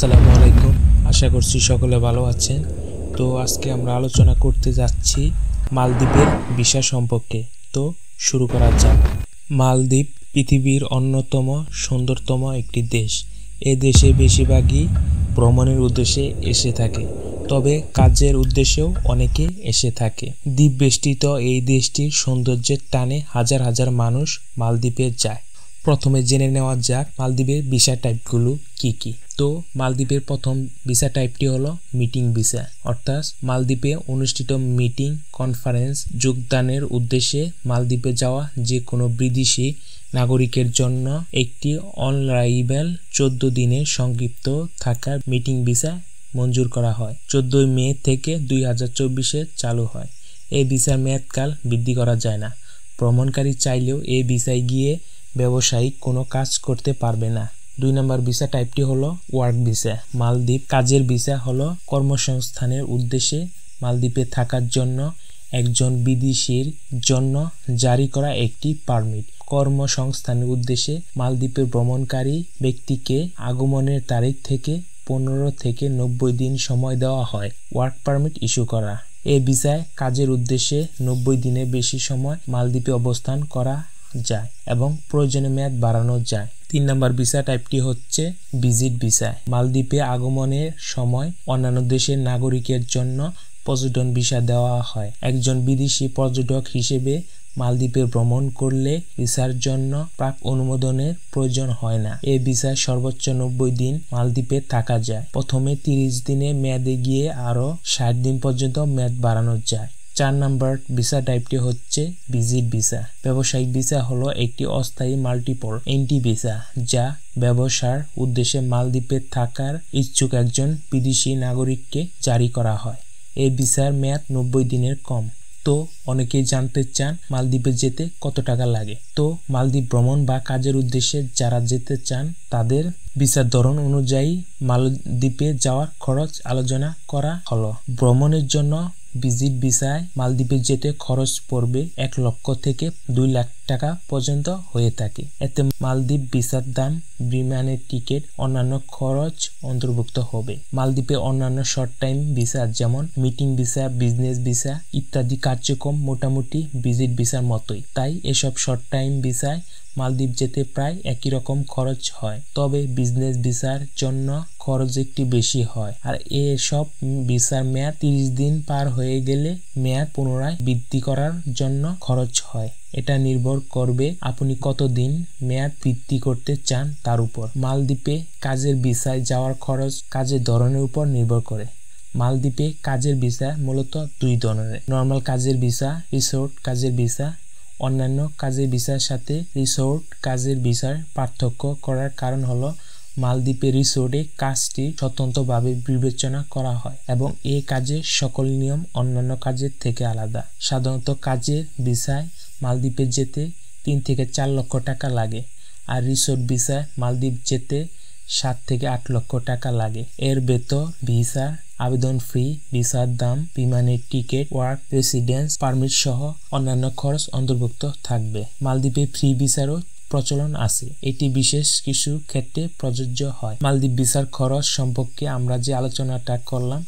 আসসালামু আলাইকুম। আশা করছি সকলে ভালো আছেন। তো আজকে আমরা আলোচনা করতে যাচ্ছি মালদ্বীপের ভিসা সম্পর্কে। তো শুরু করা যাক। মালদ্বীপ পৃথিবীর অন্যতম সুন্দরতম একটি দেশ। এ দেশে বেশিরভাগই ভ্রমণের উদ্দেশ্যে এসে থাকে, তবে কাজের উদ্দেশ্যেও অনেকে এসে থাকে। দ্বীপ বেষ্টিত এই দেশটির সৌন্দর্যের টানে হাজার হাজার মানুষ মালদ্বীপে যায়। প্রথমে জেনে নেওয়া যাক মালদ্বীপের ভিসা টাইপগুলো কি কি। তো মালদ্বীপের প্রথম ভিসা টাইপটি হলো মিটিং ভিসা, অর্থাৎ মালদ্বীপে অনুষ্ঠিত মিটিং কনফারেন্স যোগদানের উদ্দেশ্যে মালদ্বীপে যাওয়া যে কোনো বিদেশি নাগরিকের জন্য একটি অন-অ্যারাইভাল 14 দিনের সংক্ষিপ্ত থাকার মিটিং ভিসা মঞ্জুর করা হয়। 14 মে থেকে 2024-এ চালু হয়। এই ভিসার মেয়াদকাল বৃদ্ধি করা যায় না। ভ্রমণকারী চাইলেও এই ভিসায় গিয়ে ব্যবসায়িক কোনো কাজ করতে পারবে না। 2 নম্বর ভিসা টাইপটি হলো ওয়ার্ক ভিসা। মালদ্বীপ কাজের ভিসা হলো কর্মসংস্থানের উদ্দেশ্যে মালদ্বীপে থাকার জন্য একজন বিদেশির জন্য জারি করা একটি পারমিট। কর্মসংস্থানের উদ্দেশ্যে মালদ্বীপে ভ্রমণকারী ব্যক্তিকে আগমনের তারিখ থেকে 15 থেকে 90 দিন সময় দেওয়া হয় ওয়ার্ক পারমিট ইস্যু করা। এই ভিসায় কাজের উদ্দেশ্যে 90 দিনের বেশি সময় মালদ্বীপে অবস্থান করা যায় এবং প্রয়োজনে মেয়াদ বাড়ানো যায়। 3 নম্বর ভিসা টাইপটি হচ্ছে ভিজিট ভিসা। মালদ্বীপে আগমনের সময় অন্যান্য দেশের নাগরিকের জন্য পর্যটন ভিসা দেওয়া হয়। একজন বিদেশি পর্যটক হিসেবে মালদ্বীপে ভ্রমণ করলে ভিসার জন্য প্রাক অনুমোদনের প্রয়োজন হয় না। এই ভিসায় সর্বোচ্চ 90 দিন মালদ্বীপে থাকা যায়। প্রথমে 30 দিনে মেয়াদে গিয়ে আরও 60 দিন পর্যন্ত মেয়াদ বাড়ানো যায়। 4 নম্বর ভিসা টাইপটি হচ্ছে ভিজিট ভিসা। ব্যবসায়িক ভিসা হলো একটি অস্থায়ী মাল্টিপল এন্ট্রি ভিসা, যা ব্যবসার উদ্দেশ্যে মালদ্বীপে থাকার ইচ্ছুক একজন বিদেশি নাগরিককে জারি করা হয়। এই ভিসার মেয়াদ 90 দিনের কম। তো অনেকেই জানতে চান মালদ্বীপে যেতে কত টাকা লাগে। তো মালদ্বীপ ভ্রমণ বা কাজের উদ্দেশ্যে যারা যেতে চান তাদের ভিসার ধরন অনুযায়ী মালদ্বীপে যাওয়ার খরচ আলোচনা করা হলো। ভ্রমণের জন্য ভিজিট ভিসায় মালদ্বীপে যেতে খরচ পড়বে 1 লক্ষ থেকে 2 লাখ টাকা পর্যন্ত হয়ে থাকে। এতে মালদ্বীপ ভিসার দাম, বিমানের টিকিট, অন্যান্য খরচ অন্তর্ভুক্ত হবে। মালদ্বীপে অন্যান্য শর্ট টাইম ভিসা যেমন মিটিং ভিসা, বিজনেস ভিসা ইত্যাদি কার্যক্রম মোটামুটি ভিজিট ভিসার মতোই। তাই এসব শর্ট টাইম ভিসায় মালদ্বীপ যেতে প্রায় একই রকম খরচ হয়, তবে বিজনেস ভিসার জন্য খরচ একটু বেশি হয়। আর এসব ভিসার মেয়াদ 30 দিন পার হয়ে গেলে মেয়াদ পুনরায় বৃদ্ধি করার জন্য খরচ হয়। এটা নির্ভর করবে আপনি কতদিন মেয়াদ বৃদ্ধি করতে চান তার উপর। মালদ্বীপে কাজের ভিসায় যাওয়ার খরচ কাজের ধরনের উপর নির্ভর করে। মালদ্বীপে কাজের ভিসা মূলত 2 ধরনের: নর্মাল কাজের ভিসা, রিসোর্ট কাজের ভিসা। অন্যান্য কাজের ভিসার সাথে রিসোর্ট কাজের ভিসার পার্থক্য করার কারণ হলো মালদ্বীপে রিসোর্টে কাজটি স্বতন্ত্রভাবে বিবেচনা করা হয় এবং এই কাজের সকল নিয়ম অন্যান্য কাজের থেকে আলাদা। সাধারণত কাজের ভিসায় মালদ্বীপে যেতে 3 থেকে 4 লক্ষ টাকা লাগে, আর রিসোর্ট ভিসায় মালদ্বীপ যেতে 7 থেকে 8 লক্ষ টাকা লাগে। এর ভেতর ভিসার আবেদন ফি, ভিসার দাম, বিমানের টিকিট, ওয়ার্ক রেসিডেন্স পারমিট সহ অন্যান্য খরচ অন্তর্ভুক্ত থাকবে। মালদ্বীপে ফ্রি ভিসারও প্রচলন আছে, এটি বিশেষ কিছু ক্ষেত্রে প্রযোজ্য হয়। মালদ্বীপ ভিসার খরচ সম্পর্কে আমরা যে আলোচনাটা করলাম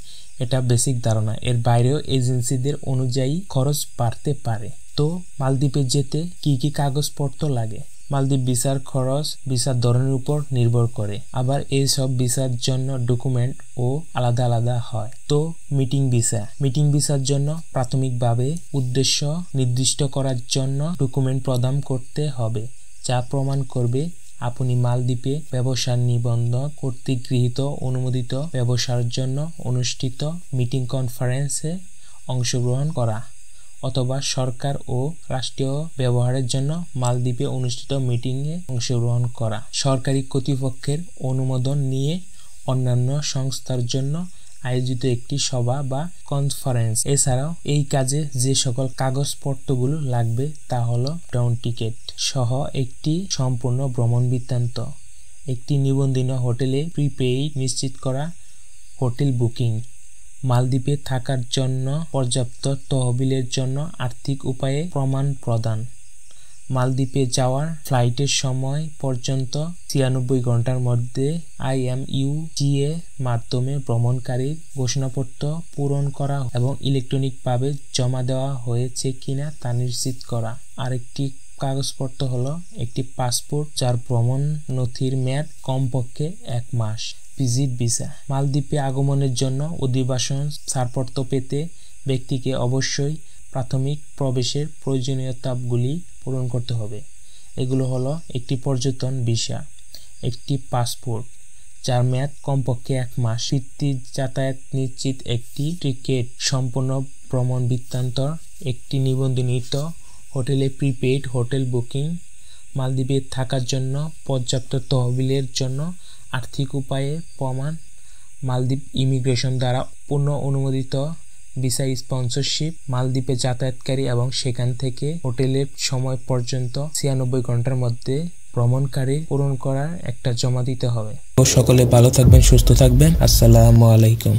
এটা বেসিক ধারণা। এর বাইরেও এজেন্সিদের অনুযায়ী খরচ বাড়তে পারে। তো মালদ্বীপে যেতে কি কি কাগজপত্র লাগে? মালদ্বীপ ভিসার খরচ ভিসার ধরনের উপর নির্ভর করে, আবার এই সব ভিসার জন্য ডকুমেন্ট ও আলাদা আলাদা হয়। তো মিটিং ভিসা। মিটিং ভিসার জন্য প্রাথমিকভাবে উদ্দেশ্য নির্দিষ্ট করার জন্য ডকুমেন্ট প্রদান করতে হবে, যা প্রমাণ করবে আপনি মালদ্বীপে ব্যবসার নিবন্ধন কর্তৃক গৃহীত অনুমোদিত ব্যবসার জন্য অনুষ্ঠিত মিটিং কনফারেন্সে অংশগ্রহণ করা, অথবা সরকার ও রাষ্ট্রীয় ব্যবহারের জন্য মালদ্বীপে অনুষ্ঠিত মিটিংয়ে অংশগ্রহণ করা। সরকারি কর্তৃপক্ষের অনুমোদন নিয়ে অন্যান্য সংস্থার জন্য আয়োজিত একটি সভা বা কনফারেন্স। এছাড়াও এই কাজে যে সকল কাগজপত্রগুলো লাগবে তা হলো ডাউন টিকিট সহ একটি সম্পূর্ণ ভ্রমণ বৃত্তান্ত, একটি নিবন্ধিত হোটেলে প্রিপেইড নিশ্চিত করা হোটেল বুকিং, মালদ্বীপে থাকার জন্য পর্যাপ্ত তহবিলের জন্য আর্থিক উপায়ে প্রমাণ প্রদান, মালদ্বীপে যাওয়ার ফ্লাইটের সময় পর্যন্ত 96 ঘন্টার মধ্যে IMUGA মাধ্যমে ভ্রমণকারীর ঘোষণাপত্র পূরণ করা এবং ইলেকট্রনিকভাবে জমা দেওয়া হয়েছে কিনা তা নিশ্চিত করা। আরেকটি কাগজপত্র হলো একটি পাসপোর্ট, যার ভ্রমণ নথির মেয়াদ কমপক্ষে 1 মাস। Visit visa. মালদ্বীপে আগমনের জন্য অভিবাসন ছাড়পত্র পেতে ব্যক্তিকে অবশ্যই প্রাথমিক প্রবেশের প্রয়োজনীয়তাগুলি পূরণ করতে হবে। এগুলো হলো একটি পর্যটন ভিসা, একটি পাসপোর্ট যার মেয়াদ কমপক্ষে 1 মাস, ফিরতি যাতায়াত নিশ্চিত একটি টিকিট, সম্পূর্ণ ভ্রমণ বৃত্তান্ত, একটি নিবন্ধিত হোটেলে প্রিপেইড হোটেল বুকিং, মালদ্বীপে থাকার জন্য পর্যাপ্ত তহবিলের জন্য আর্থিক উপায়ের প্রমাণ, মালদ্বীপ ইমিগ্রেশন দ্বারা পূর্ণ অনুমোদিত ভিসা স্পন্সরশিপ, মালদ্বীপে যাতায়াতকারী এবং সেখান থেকে হোটেলের সময় পর্যন্ত 96 ঘন্টার মধ্যে ভ্রমণকারী পূরণ করার একটা জমা দিতে হবে। সকলে ভালো থাকবেন, সুস্থ থাকবেন। আসসালামু আলাইকুম।